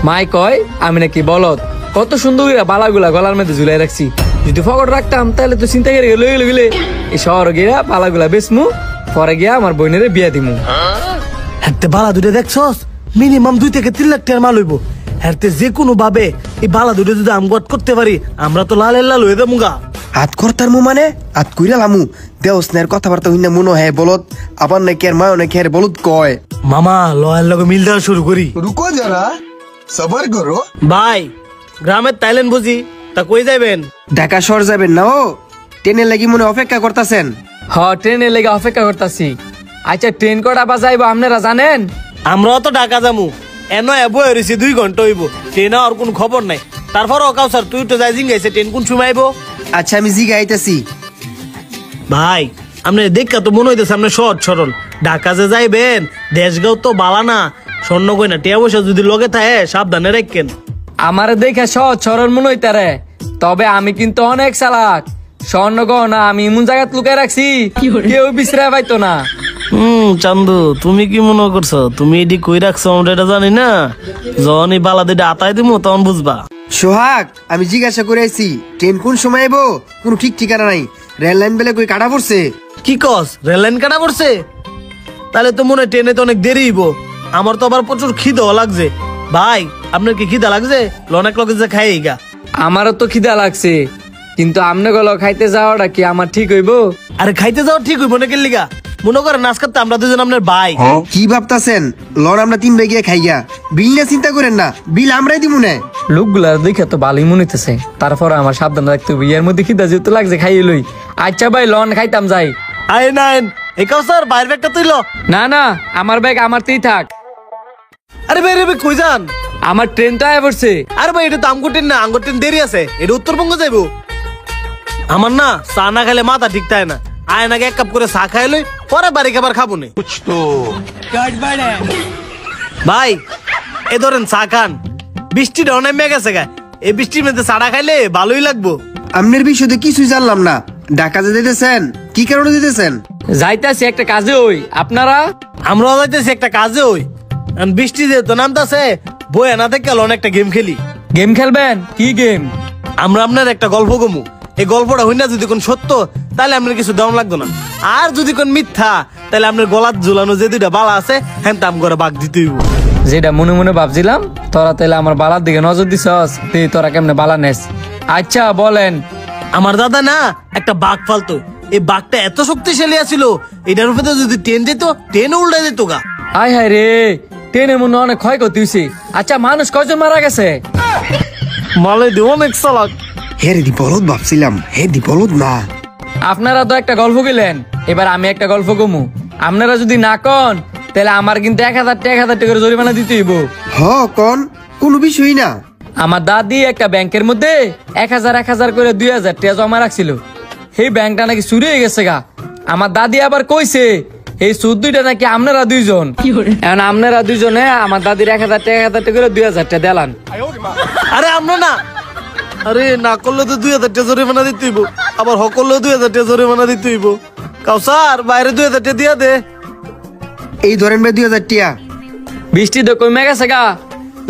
মাই কয় আমি নাকি বলদ, কত সুন্দর বালাগুলা গলার মধ্যে ঝুলাই রাখছি। যদি ফকট রাখতাম তাহলে তো চিন্তা করে লইলে গেলে এই শহর গিয়া বালাগুলা বেচমু, পরে গিয়া আমার বোনের বিয়া দিমু। হাতে বালা দুটো দেখছস, মিনিমাম 2 থেকে 3 লাখ টাকার মাল হইব। হাতে যে কোনো ভাবে এই বালা দুটো যদি আমগত করতে পারি, আমরা তো লাল লাল হয়ে যাবো গা। হাত করতার মু মানে হাত কইরা লামু দেও স্নেহের কথাবার্তা হইনা মনে হয় বলদ, আবার নাকি আর মাও নাকি আর বলদ কয়। মামা লয়ের লগে মিল দেওয়া শুরু করি। रुको जरा सबर करो। ভাই গ্রামের তাইলেন বুঝি, তা কই যাইবেন? ঢাকা শহর যাবেন না? ও ট্রেনের লাগি মনে অপেক্ষা করতেছেন? হ, ট্রেনের লেগে অপেক্ষা করতেছি। আচ্ছা ট্রেন কটা বাজাইবো আপনারা জানেন? আমরাও তো ঢাকা যামু, এনো এবো হইছি 2 ঘন্টা হইব, ট্রেন আর কোন খবর নাই। তারপর অকাও স্যার তুই তো যাই জিঙ্গাইছে ট্রেন কোন সময় আইবো? আচ্ছা আমি জিগা আইতাছি। ভাই আপনি দেখা তো মনে হইতেছে আপনি সহজ সরল। ঢাকা যে যাইবেন দেশগাঁও তো বালা না, স্বর্ণ কই না টিয়া পয়সা যদি লগে থাকে সাবধানে রাখেন। আমার দেখে সহজ সরল মনে হইতারে, তবে আমি কিন্তু অনেক চালাক। স্বর্ণ গহনা আমি এমন জায়গায় লুকাই রাখছি কেউ বিশ্রায় পাইতো না। চান্দু তুমি কি মনে করছো তুমি এটি কই রাখছো আমরা এটা জানি না? যখন এই বালা দুইটা আতাই দিমু তখন বুঝবা। সোহাগ আমি জিজ্ঞাসা করে আইছি ট্রেন কোন সময় আইবো, কোনো ঠিক ঠিকানা নাই। রেল লাইন বেলে কই কাটা পড়ছে? কি কস রেল লাইন কাটা পড়ছে? তাহলে তো মনে হয় ট্রেনে তো অনেক দেরি হইব। আমার তো আবার প্রচুর খিদেও লাগছে। ভাই আপনার কি খিদা লাগছে? অনেক লোক যে খাই গা। আমারও তো খিদা লাগছে, কিন্তু আমনে গেল খাইতে যাওয়াটা কি আমার ঠিক হইব? আরে খাইতে যাওয়া ঠিক হইব না কেলিগা? মনে করেন নাচ করতে আমরা দুজন আপনার ভাই। কি ভাবতাছেন? লন আমরা 3 ভাই গিয়ে খাইয়া বিল না চিন্তা করেন না, বিল আমরাই দিমু না। লোকগুলা দেখে তো ভালোই মনে হইতেছে, তারপর আমার সাবধান রাখতে হবে। এর মধ্যে খিদা যেহেতু লাগছে খাইয়ে লই। আচ্ছা ভাই লন খাইতাম যাই। আয় নাইন একাও স্যার বাইরের ব্যাগটা তুইল। না না, আমার ব্যাগ আমারতেই থাক। আরে ভাই রে ভাই কই যান? আমার ট্রেনটা আয় পড়ছে। আরে ভাই এটা তো আমগো ট্রেন না, আমগো ট্রেন দেরি আছে, এটা উত্তরবঙ্গ যাইবো। আমার না চা না খাইলে মাথা ঠিক থাকে না। আয় নাকি 1 কাপ করে চা খাই লই, পরে বাড়ি খাবার খাবো না। ভাই এ ধরেন চা খান, বৃষ্টিটা অনেক মেঘ আছে গা, এই বৃষ্টির মধ্যে চাটা খাইলে ভালোই লাগবো। আমনের বিষয়ে কিছুই জানলাম না। ঢাকা যে যেতেছেন কি কারণে যেতেছেন? যাইতাছি একটা কাজে। ওই আপনারা? আমরাও যাইতেছি একটা কাজে। ওই বৃষ্টি যেহেতু নামতাছে বই না থেকে একটা গেম খেলি। গেম খেলবেন? কি গেম? আমরা আপনার একটা গল্প গমু, এই গল্পটা হই না যদি কোন সত্য তাহলে আপনার কিছু দাম লাগতো না, আর যদি কোন মিথ্যা তাহলে আপনার গলাত ঝুলানো যে 2টা বালা আছে হ্যাঁ দাম করে বাঘ দিতে হইব। যেটা মনে মনে ভাবছিলাম, তোরা তাইলে আমার বালার দিকে নজর দিছস, তুই তোরা কেমনে বালা নেস? আচ্ছা বলেন। আমার দাদা না একটা বাঘ ফালতো, এই বাঘটা এত শক্তিশালী আছিল এটার উপরে যদি ট্রেন যেত ট্রেন উল্টে যেত গা। আয় হায় রে, ট্রেনের মনে অনেক ক্ষয়ক্ষতি হয়েছে। আচ্ছা মানুষ কয়জন মারা গেছে? মালে দি অনেক চালাক। হে রে দি বলদ ভাবছিলাম, হে দি বলদ না। আপনারা তো একটা গল্প গেলেন, এবার আমি একটা গল্প কমু। আপনারা যদি না কন তাহলে আমার কিন্তু 1000 টাকা করে জরিমানা দিতে হইব। হ কোন কোনো বিষয় না। আমার দাদি একটা ব্যাংকের মধ্যে 1000 করে 2000 টাকা জমা রাখছিল। সেই ব্যাংকটা নাকি চুরি হয়ে গেছে গা। আমার দাদি আবার কইছে এই সুদ দুইটা নাকি আপনারা 2জন। এখন আপনারা 2জনে আমার দাদির 1000 টাকা করে 2000 টাকা দিলান। আরে আমরা না, আরে না করলে তো 2000 টাকা জরিমানা দিতে হইব, আবার হ করলেও 2000 টাকা জরিমানা দিতে হইব। কাউসার বাইরে 2000 টাকা দিয়া দে। এই ধরেন ভাই 2000 টাকা। বৃষ্টি তো কমে গেছে গা,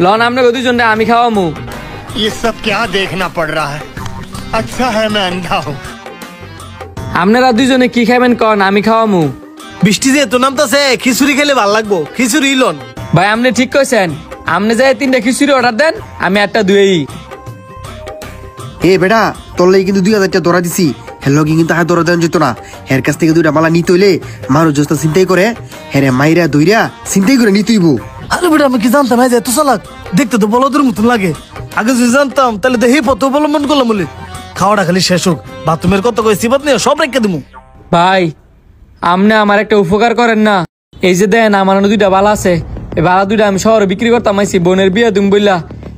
লন আপনাকে 2জন আমি খাওয়ামু। ये सब क्या देखना पड़ रहा है? अच्छा है मैं अंधा हूँ। আপনারা 2জনে কি খাবেন কন, আমি খাওয়ামু। বৃষ্টি যেহেতু নামতাছে খিচুড়ি খেলে ভালো লাগবো, খিচুড়ি লন। ভাই আপনি ঠিক কইছেন, আপনি যাই 3টা খিচুড়ি অর্ডার দেন, আমি একটা দুই। এ বেটা তোর লাগি কিন্তু 2000 টাকা ধরা দিছি। হের লগে কিন্তু আর ধরা দেন যেত না। হের কাছ থেকে 2টা মালা নিতে হইলে মানুষ যস্তা চিন্তাই করে, হেরে মাইরা দইরা চিন্তাই করে নিতে হইব। আরে বেটা আমি কি জানতাম এই যে এত চালাক, দেখতে তো বলদের মতন লাগে। আগে যদি জানতাম তাহলে দেখি পথ অবলম্বন করলাম বলে। খাওয়াটা খালি শেষ হোক, বাথরুমের কত কই সিবাত নিয়ে সব রেখে দিমু। ভাই আপনি আমার একটা উপকার করেন না। এই যে দেন আমার 2টা বালা আছে, এই বালা 2টা আমি শহরে বিক্রি করতাম আইছি বোনের বিয়ে দিম বললা।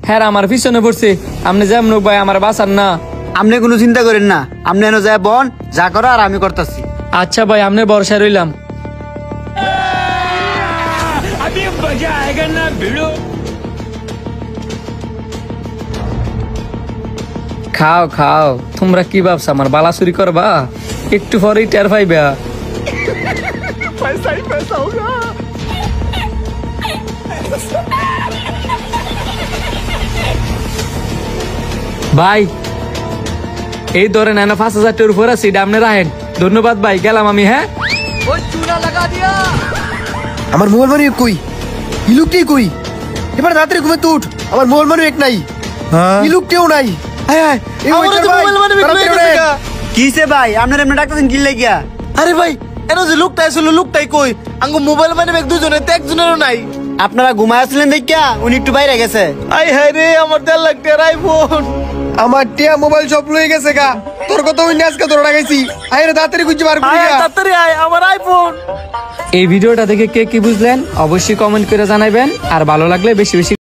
হ্যাঁ আমার পিছনে পড়ছে, আপনি যেমন ভাই আমার বাঁচান না। আপনি কোনো চিন্তা করেন না, আপনি এনে যায় বন যা করো আর আমি করতেছি। আচ্ছা ভাই আপনি ভরসায় রইলাম। খাও খাও, তোমরা কি ভাবছো আমার বালা চুরি করবা? একটু পরেই টের পাইবা। पैसा ही पैसा होगा। ভাই এই ধরেন এনে 5,000 টাকার উপর আছে এটা আপনি রাখেন। ধন্যবাদ ভাই, গেলাম আমি। হ্যাঁ আমার মোবাইল মানি কই? ইলুকটাই কই? এবার রাত্রে ঘুমে তো উঠ, আমার মোবাইল মানি এক নাই, ইলুকটেও নাই। আয় আয়, এই আমার ওইটার যে ভাই, মোবাইল মানে তাড়াতাড়ি বিক্রি হয়ে গেছে ওঠেন। গা। কিসে ভাই আপনার এমনি ডাকতেছেন কি লাগিয়া? আরে ভাই এনো যে লোকটা আসল লোকটাই কই? আঙ্গু মোবাইল মানে ব্যাগ দুজনে তো একজনেরও নাই। আপনারা ঘুমায় আসলেন দেখিয়া উনি একটু বাইরে গেছে। আই হায় রে, আমার 1.5 লাখ টাকার আইফোন। আমার টিয়া মোবাইল সব লয়ে গেছে গা। তোর কথা হইনি আজকে তোর লাগাইছি। আয় রে তাড়াতাড়ি খুঁজে বার করি আয় গা। তাড়াতাড়ি আয়, আমার আইফোন। এই ভিডিওটা দেখে কে কি বুঝলেন অবশ্যই কমেন্ট করে জানাবেন, আর ভালো লাগলে বেশি বেশি